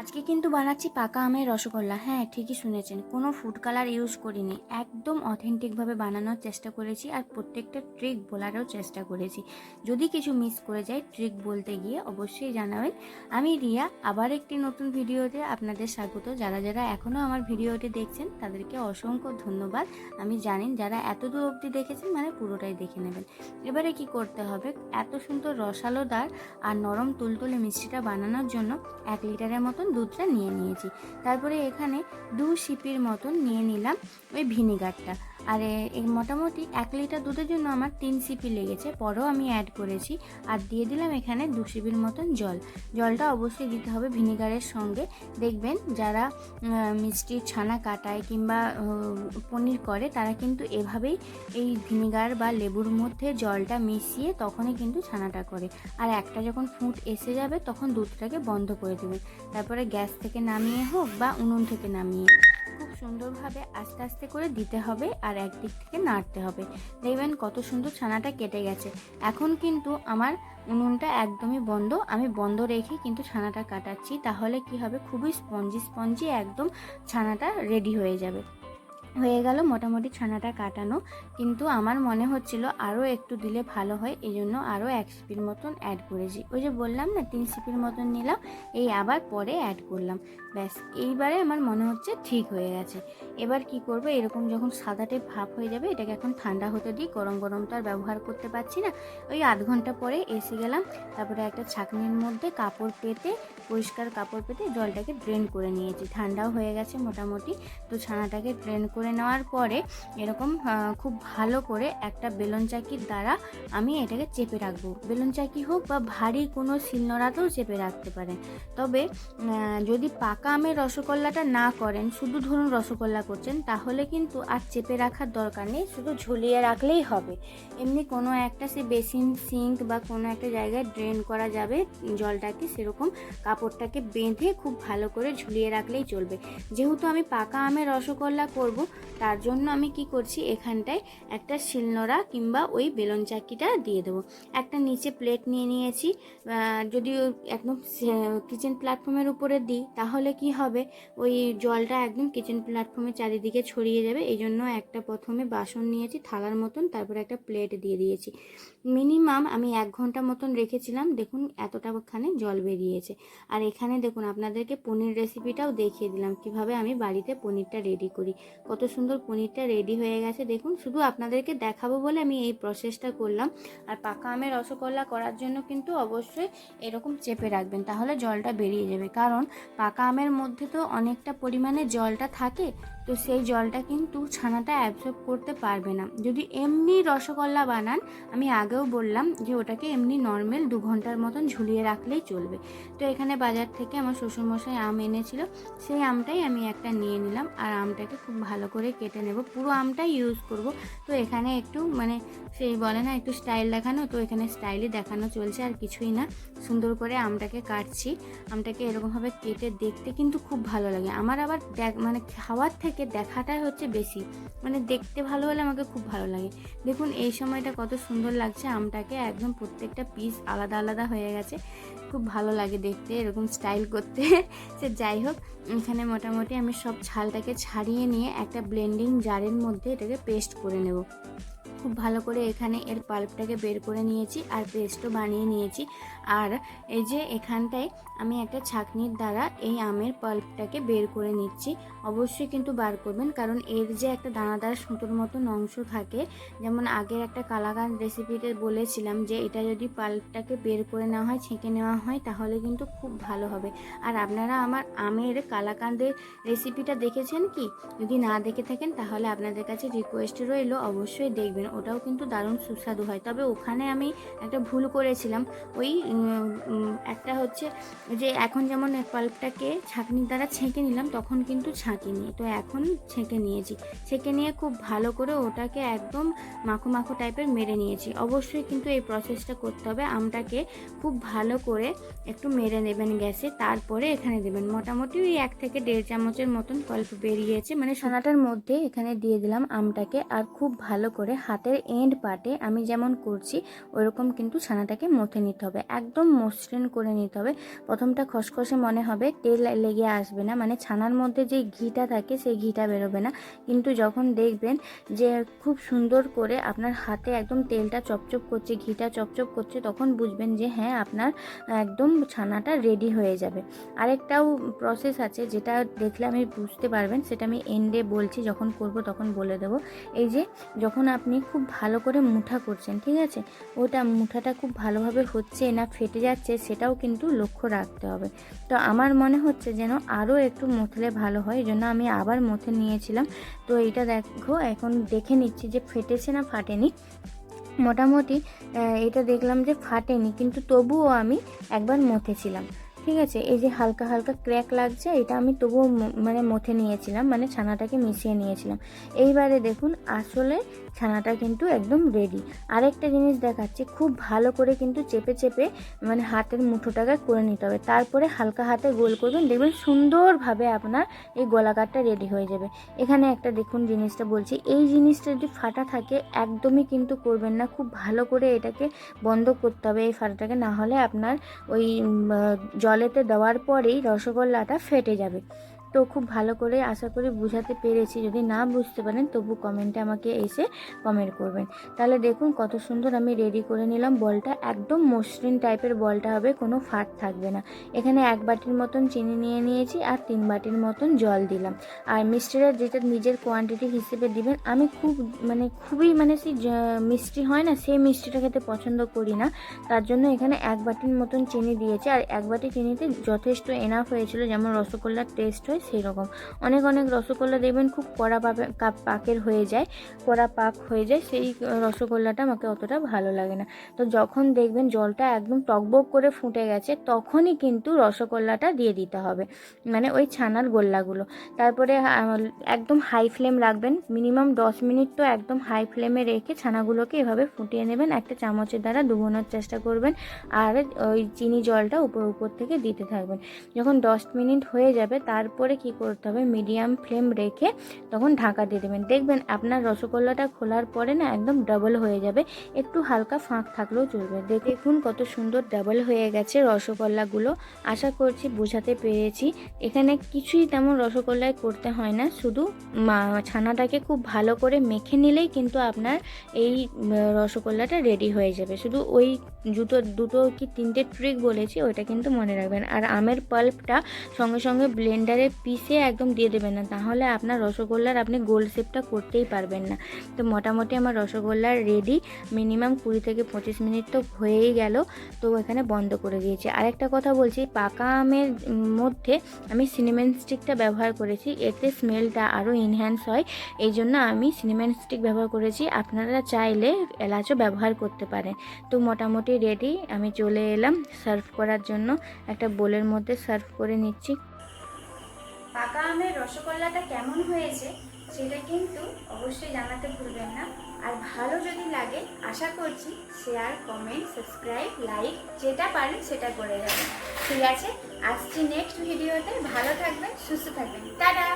আজকে কিন্তু বানাচ্ছি পাকা আমের রসগোল্লা। হ্যাঁ, ঠিকই শুনেছেন, কোনো ফুড কালার ইউজ করিনি, একদম অথেন্টিকভাবে বানানোর চেষ্টা করেছি আর প্রত্যেকটা ট্রিক বলারও চেষ্টা করেছি। যদি কিছু মিস করে যায় ট্রিক বলতে গিয়ে অবশ্যই জানাবেন। আমি রিয়া, আবার একটি নতুন ভিডিওতে আপনাদের স্বাগত। যারা যারা এখনও আমার ভিডিওটি দেখছেন তাদেরকে অসংখ্য ধন্যবাদ। আমি জানেন যারা এত দূর অবধি দেখেছেন মানে পুরোটাই দেখে নেবেন। এবারে কি করতে হবে, এত সুন্দর রসালোদার আর নরম তুলতুলে মিষ্টিটা বানানোর জন্য 1 লিটারের মতন দুধটা নিয়ে নিয়েছি। তারপরে এখানে 2 সিপির মতন নিয়ে নিলাম ওই ভিনিগারটা। আর এই মোটামুটি 1 লিটার দুধের জন্য আমার 3 সিপি লেগেছে, পরেও আমি অ্যাড করেছি। আর দিয়ে দিলাম এখানে 2 সিপির মতন জলটা অবশ্যই দিতে হবে ভিনিগারের সঙ্গে। দেখবেন যারা মিষ্টির ছানা কাটায় কিংবা পনির করে তারা কিন্তু এভাবেই এই ভিনিগার বা লেবুর মধ্যে জলটা মিশিয়ে তখনই কিন্তু ছানাটা করে। আর একটা যখন ফুট এসে যাবে তখন দুধটাকে বন্ধ করে দেবে। তারপরে গ্যাস থেকে নামিয়ে হোক বা উনুন থেকে নামিয়ে খুব সুন্দরভাবে আস্তে আস্তে করে দিতে হবে আর একদিক থেকে নাড়তে হবে। দেখবেন কত সুন্দর ছানাটা কেটে গেছে। এখন কিন্তু আমার উনুনটা একদমই বন্ধ, আমি বন্ধ রেখে কিন্তু ছানাটা কাটাচ্ছি। তাহলে কি হবে, খুবই স্পঞ্জি একদম ছানাটা রেডি হয়ে যাবে। হয়ে গেল মোটামুটি ছানাটা কাটানো, কিন্তু আমার মনে হচ্ছিল আরও একটু দিলে ভালো হয়, এই জন্য আরও 1 সিপির মতন অ্যাড করেছি। ওই যে বললাম না 3 সিপির মতন নিলাম, এই আবার পরে অ্যাড করলাম। ব্যাস, এইবারে আমার মনে হচ্ছে ঠিক হয়ে গেছে। এবার কি করব, এরকম যখন সাদাটে ভাপ হয়ে যাবে এটাকে এখন ঠান্ডা হতে দিই। গরম গরম তো আর ব্যবহার করতে পারছি না। ওই আধ ঘন্টা পরে এসে গেলাম। তারপরে একটা ছাঁকনির মধ্যে পরিষ্কার কাপড় পেতে জলটাকে ড্রেন করে নিয়েছি। ঠান্ডাও হয়ে গেছে মোটামুটি। তো ছানাটাকে ড্রেন করে নেওয়ার পরে এরকম খুব ভালো করে একটা বেলন চাকির দ্বারা আমি এটাকে চেপে রাখবো। বেলন চাকি হোক বা ভারী কোনো শিলনোড়াতেও চেপে রাখতে পারেন। তবে যদি পাকা আমের রসগোল্লাটা না করেন, শুধু ধরুন রসগোল্লা করছেন, তাহলে কিন্তু আর চেপে রাখার দরকার নেই, শুধু ঝুলিয়ে রাখলেই হবে। এমনি কোনো একটা সে বেসিন, সিঙ্ক বা কোনো একটা জায়গায় ড্রেন করা যাবে জলটাকে, সেরকম কাপড়টাকে বেঁধে খুব ভালো করে ঝুলিয়ে রাখলেই চলবে। যেহেতু আমি পাকা আমের রসগোল্লা করব, তার জন্য আমি কি করছি, এখানটায় একটা শিলনোড়া কিংবা ওই বেলন চাকিটা দিয়ে দেবো। একটা নিচে প্লেট নিয়ে নিয়েছি। যদি একদম কিচেন প্ল্যাটফর্মের উপরে দিই তাহলে কি হবে, ওই জলটা একদম কিচেন প্ল্যাটফর্মের চারিদিকে ছড়িয়ে যাবে। এই জন্য একটা প্রথমে বাসন নিয়েছি থালার মতন, তারপরে একটা প্লেট দিয়ে দিয়েছি। মিনিমাম আমি 1 ঘন্টা মতন রেখেছিলাম। দেখুন এতটাখানে জল বেরিয়েছে। আর এখানে দেখুন আপনাদেরকে পনির রেসিপিটাও দেখিয়ে দিলাম কিভাবে আমি বাড়িতে পনিরটা রেডি করি। কত সুন্দর পনিরটা রেডি হয়ে গেছে দেখুন। শুধু আপনাদেরকে দেখাবো বলে আমি এই প্রসেসটা করলাম। আর পাকা আমের রসগোল্লা করার জন্য কিন্তু অবশ্যই এরকম চেপে রাখবেন, তাহলে জলটা বেরিয়ে যাবে। কারণ পাকা আমের মধ্যে তো অনেকটা পরিমাণে জলটা থাকে, তো সেই জলটা কিন্তু ছানাটা অ্যাবজর্ব করতে পারবে না। যদি এমনি রসগোল্লা বানান, আমি আগেও বললাম যে ওটাকে এমনি নর্মাল 2 ঘন্টার মতন ঝুলিয়ে রাখলেই চলবে। তো এখানে বাজার থেকে আমার শ্বশুরমশাই আম এনেছিল, সেই আমটাই আমি একটা নিয়ে নিলাম। আর আমটাকে খুব ভালো করে কেটে নেব, পুরো আমটাই ইউজ করব। তো এখানে একটু মানে সেই বলে না একটু স্টাইল দেখানো, তো এখানে স্টাইলই দেখানো চলছে, আর কিছুই না। সুন্দর করে আমটাকে কাটছি। আমটাকে এরকমভাবে কেটে দেখতে কিন্তু খুব ভালো লাগে আমার। আবার মানে খাওয়ার থেকে দেখাটাই হচ্ছে বেশি, মানে দেখতে ভালো হলে আমাকে খুব ভালো লাগে। দেখুন এই সময়টা কত সুন্দর লাগছে, আমটাকে একদম প্রত্যেকটা পিস আলাদা আলাদা হয়ে গেছে। খুব ভালো লাগে দেখতে এরকম স্টাইল করতে। সে যাই হোক, এখানে মোটামুটি আমি সব ছালটাকে ছাড়িয়ে নিয়ে একটা ব্লেন্ডিং জারের মধ্যে এটাকে পেস্ট করে নেব। খুব ভালো করে এখানে এর পাল্পটাকে বের করে নিয়েছি আর পেস্টও বানিয়ে নিয়েছি। আর এই যে এখানটায় আমি একটা ছাঁকনির দ্বারা এই আমের পাল্পটাকে বের করে নিচ্ছি। অবশ্যই কিন্তু বার করবেন, কারণ এর যে একটা দানাদার সুতোর মতন অংশ থাকে, যেমন আগের একটা কালাকাঁদ রেসিপিতে বলেছিলাম যে এটা যদি পাল্পটাকে বের করে নেওয়া হয়, ছেঁকে নেওয়া হয়, তাহলে কিন্তু খুব ভালো হবে। আর আপনারা আমার আমের কালাকাঁদের রেসিপিটা দেখেছেন কি? যদি না দেখে থাকেন তাহলে আপনাদের কাছে রিকোয়েস্ট রইল অবশ্যই দেখবেন, ওটাও কিন্তু দারুণ সুস্বাদু হয়। তবে ওখানে আমি একটা ভুল করেছিলাম, ওই একটা হচ্ছে যে এখন যেমন পাল্পটাকে ছাঁকনির দ্বারা ছেঁকে নিলাম, তখন কিন্তু ছাঁকিনি, তো এখন ছেঁকে নিয়েছি। ছেঁকে নিয়ে খুব ভালো করে ওটাকে একদম মাখো মাখো টাইপের মেরে নিয়েছি। অবশ্যই কিন্তু এই প্রসেসটা করতে হবে। আমটাকে খুব ভালো করে একটু মেরে নেবেন গ্যাসে, তারপরে এখানে দেবেন। মোটামুটি ওই 1 থেকে 1.5 চামচের মতন পাল্প বেরিয়েছে, মানে ছানাটার মধ্যে এখানে দিয়ে দিলাম আমটাকে। আর খুব ভালো করে হাতের এন্ড পার্টে আমি যেমন করছি ওরকম কিন্তু ছানাটাকে মথে নিতে হবে। একদম মসৃণ করে নিতে হবে। প্রথমটা খসখসে মনে হবে, তেল লেগে আসবে না, মানে ছানার মধ্যে যে ঘিটা থাকে সেই ঘিটা বেরোবে না। কিন্তু যখন দেখবেন যে খুব সুন্দর করে আপনার হাতে একদম তেলটা চপচপ করছে, ঘিটা চপচপ করছে, তখন বুঝবেন যে হ্যাঁ আপনার একদম ছানাটা রেডি হয়ে যাবে। আরেকটাও প্রসেস আছে যেটা দেখলে আমি বুঝতে পারবেন, সেটা আমি এন্ডে বলছি, যখন করব তখন বলে দেবো। এই যে যখন আপনি খুব ভালো করে মুঠা করছেন, ঠিক আছে, ওটা মুঠাটা খুব ভালোভাবে হচ্ছে না ফেটে যাচ্ছে, সেটাও কিন্তু লক্ষ্য রাখতে হবে। তো আমার মনে হচ্ছে যেন আরও একটু মথলে ভালো হয়, এই জন্য আমি আবার মথে নিয়েছিলাম। তো এইটা দেখো, এখন দেখে নিচ্ছি যে ফেটেছে না ফাটেনি। মোটামুটি এটা দেখলাম যে ফাটেনি, কিন্তু তবুও আমি একবার মথেছিলাম, ঠিক আছে। এই যে হালকা হালকা ক্র্যাক লাগছে, এটা আমি তবুও মানে মথে নিয়েছিলাম, মানে ছানাটাকে মিশিয়ে নিয়েছিলাম। এইবারে দেখুন আসলে ছানাটা কিন্তু একদম রেডি। আরেকটা জিনিস দেখাচ্ছি, খুব ভালো করে কিন্তু চেপে চেপে মানে হাতের মুঠোটাকে করে নিতে হবে, তারপরে হালকা হাতে গোল করবেন, দেখবেন সুন্দরভাবে আপনার এই গোলাকারটা রেডি হয়ে যাবে। এখানে একটা দেখুন জিনিসটা বলছি, এই জিনিসটা যদি ফাটা থাকে একদমই কিন্তু করবেন না, খুব ভালো করে এটাকে বন্ধ করতে হবে এই ফাটাটাকে, না হলে আপনার ওই জলেতে দেওয়ার পরেই রসগোল্লাটা ফেটে যাবে। তো খুব ভালো করে আশা করি বুঝাতে পেরেছি, যদি না বুঝতে পারেন তবু কমেন্টে আমাকে এসে কমেন্ট করবেন। তাহলে দেখুন কত সুন্দর আমি রেডি করে নিলাম বলটা, একদম মসৃণ টাইপের বলটা হবে, কোনো ফাট থাকবে না। এখানে 1 বাটির মতন চিনি নিয়ে নিয়েছি আর 3 বাটির মতন জল দিলাম। আর মিষ্টিটা যেটা নিজের কোয়ান্টিটি হিসেবে দিবেন। আমি খুবই সেই মিষ্টি হয় না, সেই মিষ্টিটা খেতে পছন্দ করি না, তার জন্য এখানে 1 বাটির মতন চিনি দিয়েছি। আর 1 বাটি চিনিতে যথেষ্ট এনাফ হয়েছিল, যেমন রসগোল্লার টেস্ট হয় সেই রকম। অনেক রসগোল্লা দেখবেন খুব কড়া পাকের হয়ে যায়, কড়া পাক হয়ে যায়, সেই রসগোল্লাটা আমাকে অতটা ভালো লাগে না। তো যখন দেখবেন জলটা একদম টকবক করে ফুটে গেছে, তখনই কিন্তু রসগোল্লাটা দিয়ে দিতে হবে, মানে ওই ছানার গোল্লাগুলো। তারপরে একদম হাই ফ্লেম রাখবেন, মিনিমাম 10 মিনিট তো একদম হাই ফ্লেমে রেখে ছানাগুলোকে এভাবে ফুটিয়ে নেবেন, একটা চামচের দ্বারা ডুবোনোর চেষ্টা করবেন, আর ওই চিনি জলটা উপর থেকে দিতে থাকবেন। যখন 10 মিনিট হয়ে যাবে তারপরে কি করতে হবে, মিডিয়াম ফ্লেম রেখে তখন ঢাকা দিয়ে দেবেন। দেখবেন আপনার রসগোল্লাটা খোলার পরে না একদম ডাবল হয়ে যাবে, একটু হালকা ফাঁক থাকলেও চলবে। দেখুন কত সুন্দর ডাবল হয়ে গেছে রসগোল্লাগুলো। আশা করছি বোঝাতে পেরেছি। এখানে কিছুই তেমন রসগোল্লায় করতে হয় না, শুধু ছানাটাকে খুব ভালো করে মেখে নিলেই কিন্তু আপনার এই রসগোল্লাটা রেডি হয়ে যাবে। শুধু ওই দুটো কি 3টে ট্রিক বলেছি, ওইটা কিন্তু মনে রাখবেন। আর আমের পাল্পটা সঙ্গে সঙ্গে ব্লেন্ডারে পিষে একদম দিয়ে দেবেন না, তাহলে আপনার রসগোল্লার আপনি গোল শেপটা করতেই পারবেন না। তো মোটামুটি আমার রসগোল্লার রেডি, মিনিমাম 20 থেকে 25 মিনিট তো হয়েই গেল। তো এখানে বন্ধ করে দিয়েছি। আরেকটা কথা বলছি, পাকা আমের মধ্যে আমি সিনেমেন স্টিকটা ব্যবহার করেছি, এতে স্মেলটা আরও এনহ্যান্স হয়, এই জন্য আমি সিনেমেন স্টিক ব্যবহার করেছি। আপনারা চাইলে এলাচও ব্যবহার করতে পারেন। তো মোটামুটি রেডি, আমি চলে এলাম সার্ভ করার জন্য, একটা বোলের মধ্যে সার্ভ করে নিচ্ছি। পাকা আমের রসগোল্লাটা কেমন হয়েছে সেটা কিন্তু অবশ্যই জানাতে ভুলবেন না। আর ভালো যদি লাগে আশা করছি শেয়ার, কমেন্ট, সাবস্ক্রাইব, লাইক যেটা পারেন সেটা করে যাবেন। ঠিক আছে, আসছি নেক্সট ভিডিওতে। ভালো থাকবেন, সুস্থ থাকবেন, টাটা।